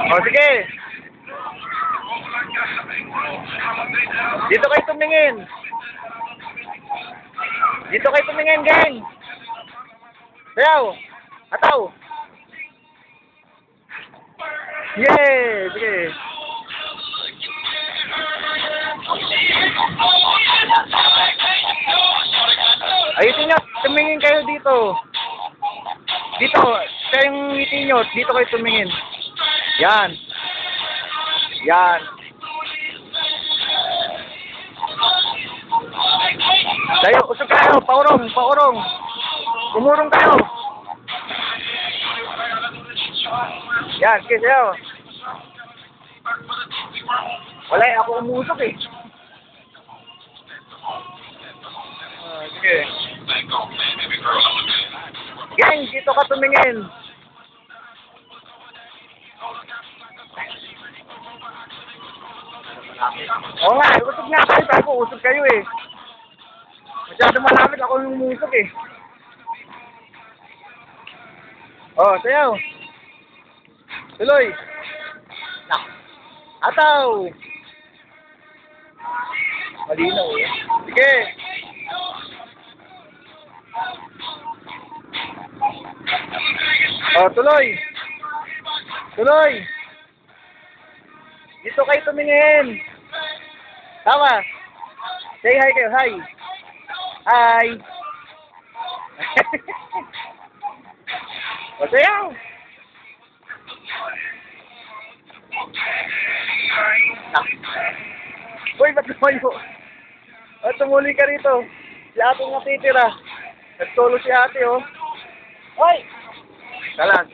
O, sige. Dito kayo tumingin. Dito kayo tumingin, gang. Sayaw. Ataw. Yeah, sige. Ayusin nyo, tumingin kayo dito. Dito, kayong ngiti nyo, dito kayo tumingin. Yan. Yan. Kayo, usog kayo, paurong, paurong. Umurong kayo. Yan, sige sayo. Wala, ako umusok eh. Sige. Gang, dito ka tumingin. Oo nga, usog nga kayo, sabi ko, usog kayo eh. Masyado malapit ako yung umusok eh. Oh, sayaw. Tuloy. Ataw. Malinaw eh. Sige. Oh, tuloy. Tuloy. Dito kayo tumingin. Tama. Say hi kayo, hi. Hi. O, sayaw. Uy, ba't lumayo? O, tumuli ka rito. Si ate nga titira. Nagtolo si ate, oh. Hoy! Talag.